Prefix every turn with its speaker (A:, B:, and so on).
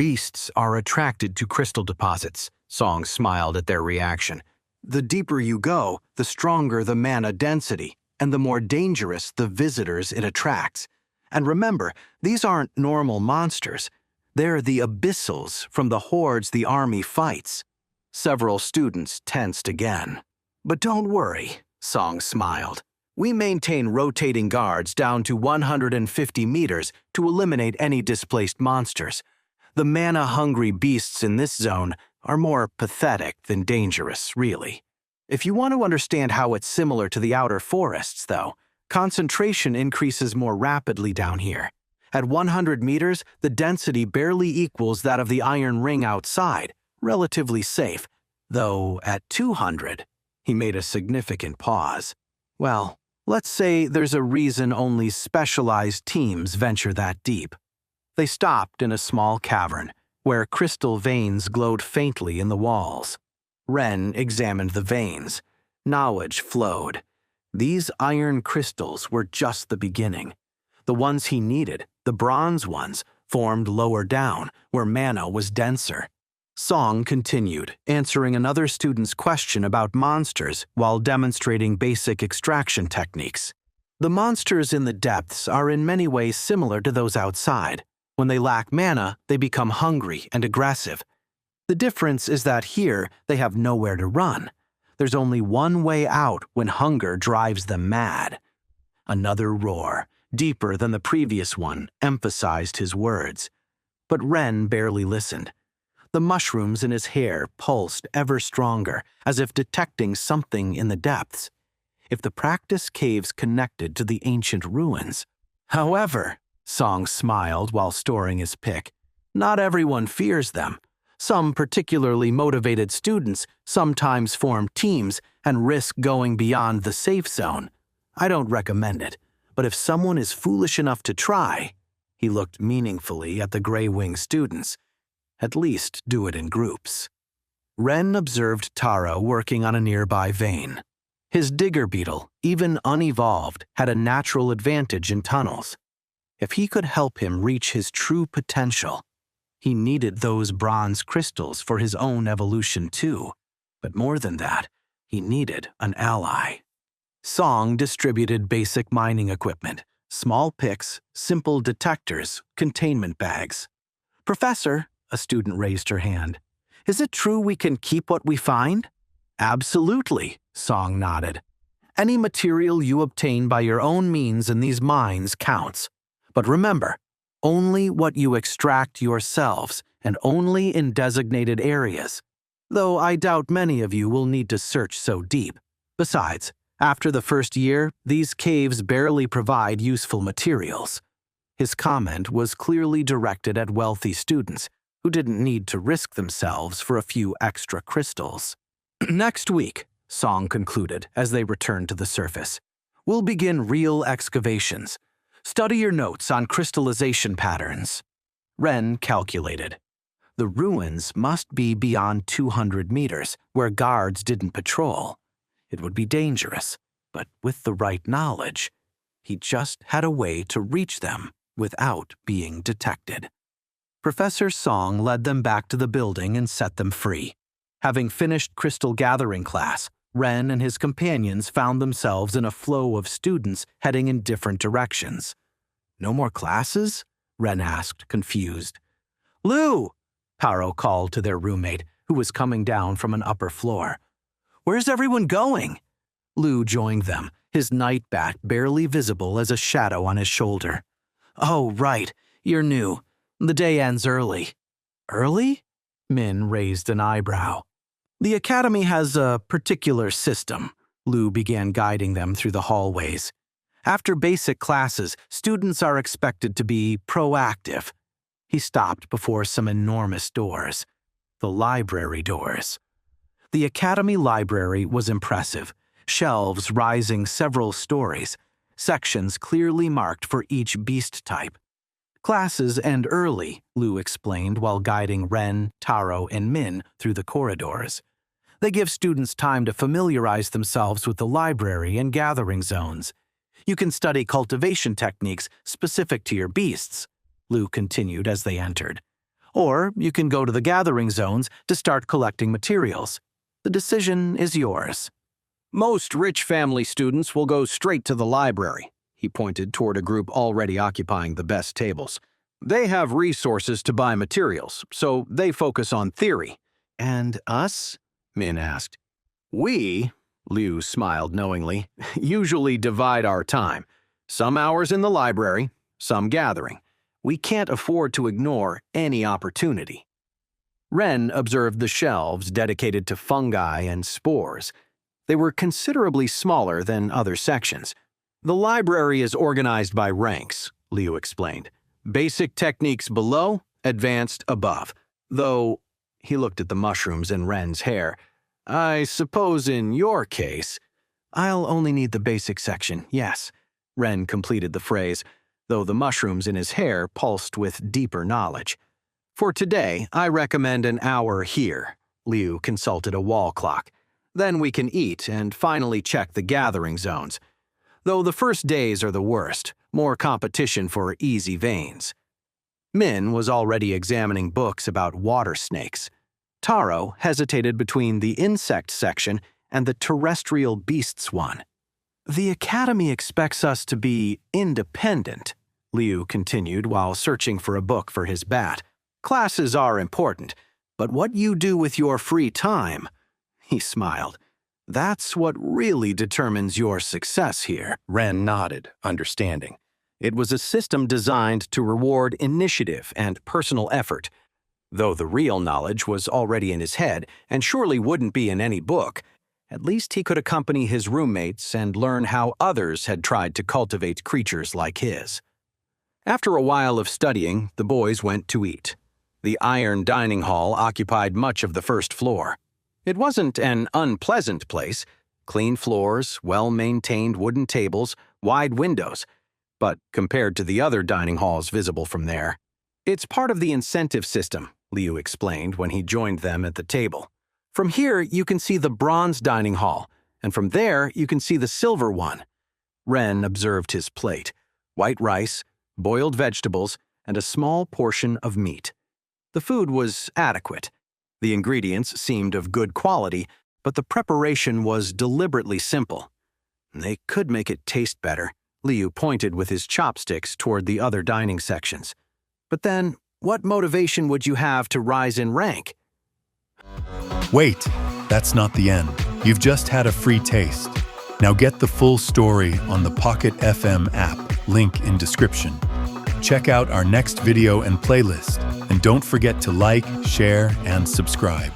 A: Beasts are attracted to crystal deposits. Song smiled at their reaction. The deeper you go, the stronger the mana density, and the more dangerous the visitors it attracts. And remember, these aren't normal monsters. They're the abyssals from the hordes the army fights. Several students tensed again. But don't worry, Song smiled. We maintain rotating guards down to 150 meters to eliminate any displaced monsters. The mana-hungry beasts in this zone are more pathetic than dangerous, really. If you want to understand how it's similar to the outer forests, though, concentration increases more rapidly down here. At 100 meters, the density barely equals that of the iron ring outside, relatively safe. Though at 200, he made a significant pause. Well, let's say there's a reason only specialized teams venture that deep. They stopped in a small cavern, where crystal veins glowed faintly in the walls. Ren examined the veins. Knowledge flowed. These iron crystals were just the beginning. The ones he needed, the bronze ones, formed lower down, where mana was denser. Song continued, answering another student's question about monsters while demonstrating basic extraction techniques. The monsters in the depths are in many ways similar to those outside. When they lack mana, they become hungry and aggressive. The difference is that here, they have nowhere to run. There's only one way out when hunger drives them mad. Another roar, deeper than the previous one, emphasized his words. But Ren barely listened. The mushrooms in his hair pulsed ever stronger, as if detecting something in the depths. If the practice caves connected to the ancient ruins. However, Song smiled while storing his pick, not everyone fears them. Some particularly motivated students sometimes form teams and risk going beyond the safe zone. I don't recommend it, but if someone is foolish enough to try, he looked meaningfully at the gray-winged students, at least do it in groups. Ren observed Taro working on a nearby vein. His digger beetle, even unevolved, had a natural advantage in tunnels. If he could help him reach his true potential, he needed those bronze crystals for his own evolution too. But more than that, he needed an ally. Song distributed basic mining equipment, small picks, simple detectors, containment bags. Professor, a student raised her hand. Is it true we can keep what we find? Absolutely, Song nodded. Any material you obtain by your own means in these mines counts. But remember, only what you extract yourselves and only in designated areas. Though I doubt many of you will need to search so deep. Besides, after the first year, these caves barely provide useful materials. His comment was clearly directed at wealthy students who didn't need to risk themselves for a few extra crystals. Next week, Song concluded as they returned to the surface, we'll begin real excavations. Study your notes on crystallization patterns. Ren calculated. The ruins must be beyond 200 meters, where guards didn't patrol. It would be dangerous, but with the right knowledge, he just had a way to reach them without being detected. Professor Song led them back to the building and set them free. Having finished crystal gathering class, Ren and his companions found themselves in a flow of students heading in different directions. No more classes? Ren asked, confused. Lou! Taro called to their roommate, who was coming down from an upper floor. Where's everyone going? Lou joined them, his night bat barely visible as a shadow on his shoulder. Oh, right. You're new. The day ends early. Early? Min raised an eyebrow. The academy has a particular system. Lou began guiding them through the hallways. After basic classes, students are expected to be proactive. He stopped before some enormous doors. The library doors. The academy library was impressive, shelves rising several stories, sections clearly marked for each beast type. Classes end early, Lou explained while guiding Ren, Taro, and Min through the corridors. They give students time to familiarize themselves with the library and gathering zones. You can study cultivation techniques specific to your beasts, Lou continued as they entered. or you can go to the gathering zones to start collecting materials. The decision is yours. Most rich family students will go straight to the library. He pointed toward a group already occupying the best tables. They have resources to buy materials, so they focus on theory. And us? Min asked. We, Liu smiled knowingly, usually divide our time. Some hours in the library, some gathering. We can't afford to ignore any opportunity. Ren observed the shelves dedicated to fungi and spores. They were considerably smaller than other sections. The library is organized by ranks, Liu explained. Basic techniques below, advanced above. Though, he looked at the mushrooms in Ren's hair, I suppose in your case, I'll only need the basic section, yes. Ren completed the phrase, though the mushrooms in his hair pulsed with deeper knowledge. For today, I recommend an hour here. Liu consulted a wall clock. Then we can eat and finally check the gathering zones. Though the first days are the worst, more competition for easy veins. Min was already examining books about water snakes. Taro hesitated between the insect section and the terrestrial beasts one. The Academy expects us to be independent, Liu continued while searching for a book for his bat. Classes are important, but what you do with your free time, he smiled. That's what really determines your success here. Ren nodded, understanding. It was a system designed to reward initiative and personal effort. Though the real knowledge was already in his head and surely wouldn't be in any book, at least he could accompany his roommates and learn how others had tried to cultivate creatures like his. After a while of studying, the boys went to eat. The iron dining hall occupied much of the first floor. It wasn't an unpleasant place. Clean floors, well-maintained wooden tables, wide windows. But compared to the other dining halls visible from there, it's part of the incentive system, Liu explained when he joined them at the table. From here, you can see the bronze dining hall, and from there, you can see the silver one. Ren observed his plate. White rice, boiled vegetables, and a small portion of meat. The food was adequate. The ingredients seemed of good quality, but the preparation was deliberately simple. They could make it taste better. Liu pointed with his chopsticks toward the other dining sections. But then, what motivation would you have to rise in rank?
B: Wait, that's not the end. You've just had a free taste. Now get the full story on the Pocket FM app, link in description. Check out our next video and playlist, and don't forget to like, share, and subscribe.